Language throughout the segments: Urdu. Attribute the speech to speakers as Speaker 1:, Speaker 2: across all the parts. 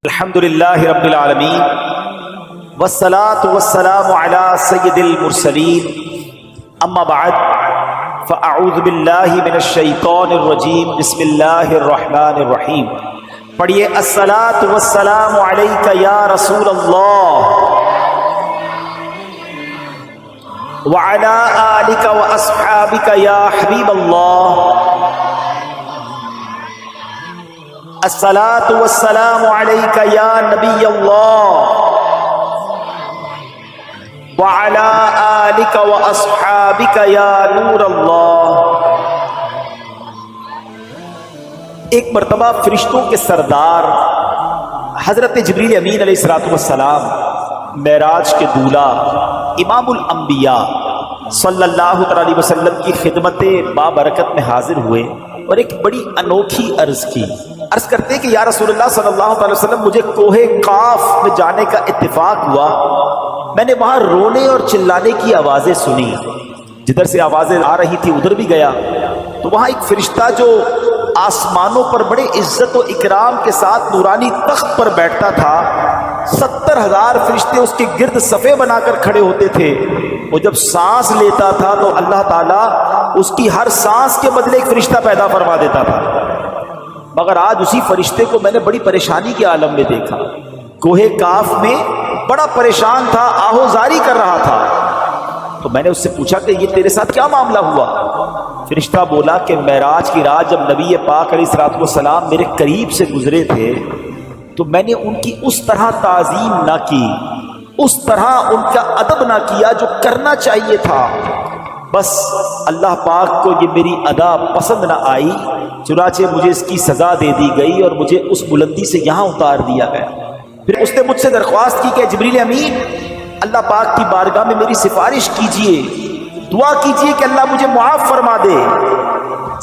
Speaker 1: الحمدللہ رب العالمین والصلاة والسلام علی سید المرسلین اما بعد فاعوذ باللہ من الشیطان الرجیم بسم اللہ الرحمن الرحیم پڑھیے الصلاة والسلام علیک یا رسول اللہ وعلی آلک واصحابک یا حبیب اللہ الصلاة والسلام علیک یا نبی اللہ وعلی آلک واصحابک یا نور اللہ۔ ایک مرتبہ فرشتوں کے سردار حضرت جبریل امین علیہ السلام معراج کے دولہ امام الانبیاء صلی اللہ علیہ وسلم کی خدمت بابرکت میں حاضر ہوئے اور ایک بڑی انوکھی عرض کی۔ عرض کرتے کہ یا رسول اللہ صلی اللہ علیہ وسلم مجھے کوہ قاف میں جانے کا اتفاق ہوا، میں نے وہاں رونے اور چلانے کی آوازیں سنی، جدھر سے آوازیں آ رہی تھی ادھر بھی گیا تو وہاں ایک فرشتہ جو آسمانوں پر بڑے عزت و اکرام کے ساتھ نورانی تخت پر بیٹھتا تھا، 70,000 فرشتے اس کے گرد صفے بنا کر کھڑے ہوتے تھے۔ وہ جب سانس لیتا تھا تو اللہ تعالیٰ اس کی ہر سانس کے بدلے ایک فرشتہ پیدا فرما دیتا تھا، مگر آج اسی فرشتے کو میں نے بڑی پریشانی کے عالم میں دیکھا، کوہ کاف میں بڑا پریشان تھا، آہوزاری کر رہا تھا۔ تو میں نے اس سے پوچھا کہ یہ تیرے ساتھ کیا معاملہ ہوا؟ فرشتہ بولا کہ معراج کی رات جب نبی پاک علیہ السلام میرے قریب سے گزرے تھے تو میں نے ان کی اس طرح تعظیم نہ کی، اس طرح ان کا ادب نہ کیا جو کرنا چاہیے تھا، بس اللہ پاک کو یہ میری ادا پسند نہ آئی، چنانچہ مجھے اس کی سزا دے دی گئی اور مجھے اس بلندی سے یہاں اتار دیا گیا۔ پھر اس نے مجھ سے درخواست کی کہ جبریل امین اللہ پاک کی بارگاہ میں میری سفارش کیجئے، دعا کیجئے کہ اللہ مجھے معاف فرما دے۔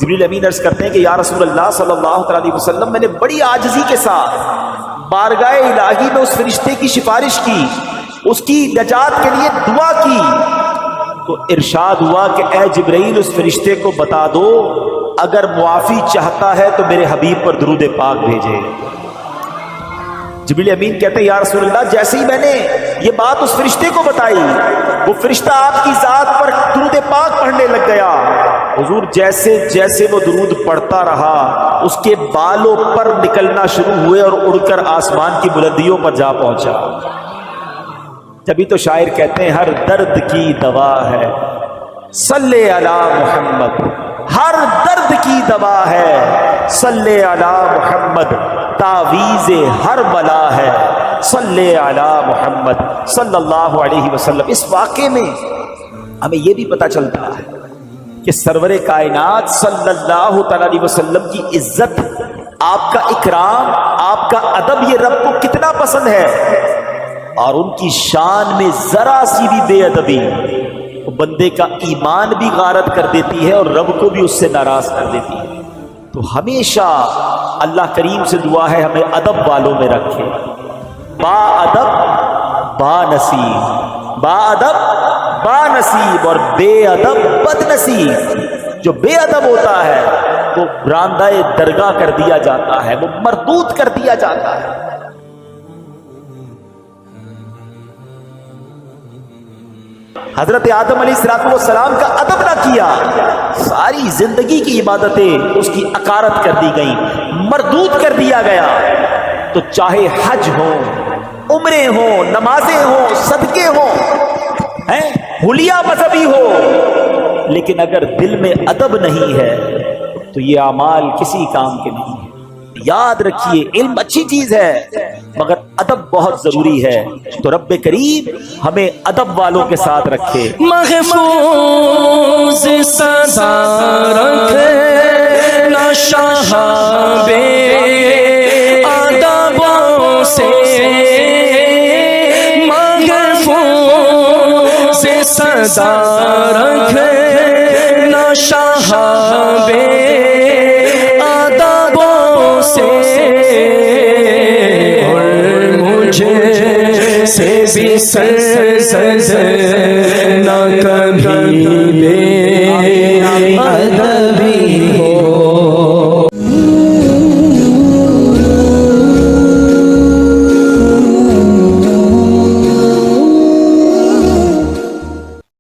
Speaker 1: جبریل امین عرض کرتے ہیں کہ یا رسول اللہ صلی اللہ علیہ وسلم میں نے بڑی عاجزی کے ساتھ بارگاہ الہی میں اس فرشتے کی سفارش کی، اس کی نجات کے لیے دعا کی، تو ارشاد ہوا کہ اے جبرائیل اس فرشتے کو بتا دو اگر معافی چاہتا ہے تو میرے حبیب پر درود پاک بھیجے۔ جبریل امین کہتے ہیں یا رسول اللہ جیسے ہی میں نے یہ بات اس فرشتے کو بتائی وہ فرشتہ آپ کی ذات پر درود پاک پڑھنے لگ گیا۔ حضور جیسے جیسے وہ درود پڑھتا رہا اس کے بالوں پر نکلنا شروع ہوئے اور اڑ کر آسمان کی بلندیوں پر جا پہنچا۔ جبھی تو شاعر کہتے ہیں ہر درد کی دوا ہے صلی علی محمد، ہر درد کی دوا ہے صلی علی محمد، تعویذ ہر بلا ہے صلی علی محمد صلی اللہ علیہ وسلم۔ اس واقعے میں ہمیں یہ بھی پتہ چلتا ہے کہ سرور کائنات صلی اللہ علیہ وسلم کی عزت، آپ کا اکرام، آپ کا ادب یہ رب کو کتنا پسند ہے، اور ان کی شان میں ذرا سی بھی بے ادبی وہ بندے کا ایمان بھی غارت کر دیتی ہے اور رب کو بھی اس سے ناراض کر دیتی ہے۔ تو ہمیشہ اللہ کریم سے دعا ہے ہمیں ادب والوں میں رکھے، با ادب با نصیب، با ادب با نصیب، اور بے ادب بد نصیب۔ جو بے ادب ہوتا ہے وہ براندہ درگاہ کر دیا جاتا ہے، وہ مردود کر دیا جاتا ہے۔ حضرت آدم علیہ السلام کا ادب نہ کیا، ساری زندگی کی عبادتیں اس کی اکارت کر دی گئیں، مردود کر دیا گیا۔ تو چاہے حج ہو، عمرے ہوں، نمازیں ہوں، صدقے ہوں، حلیہ مذہبی ہو، لیکن اگر دل میں ادب نہیں ہے تو یہ اعمال کسی کام کے نہیں ہیں۔ یاد رکھیے علم اچھی چیز ہے مگر ادب بہت ضروری ہے، تو رب کریم ہمیں ادب والوں کے ساتھ رکھے۔
Speaker 2: محفوظ سزا رکھنا شہاب ادبوں سے، محفوظ سزا رکھنا شہاب ادبوں سے، سے بھی سرزد نہ کبھی بے ادبی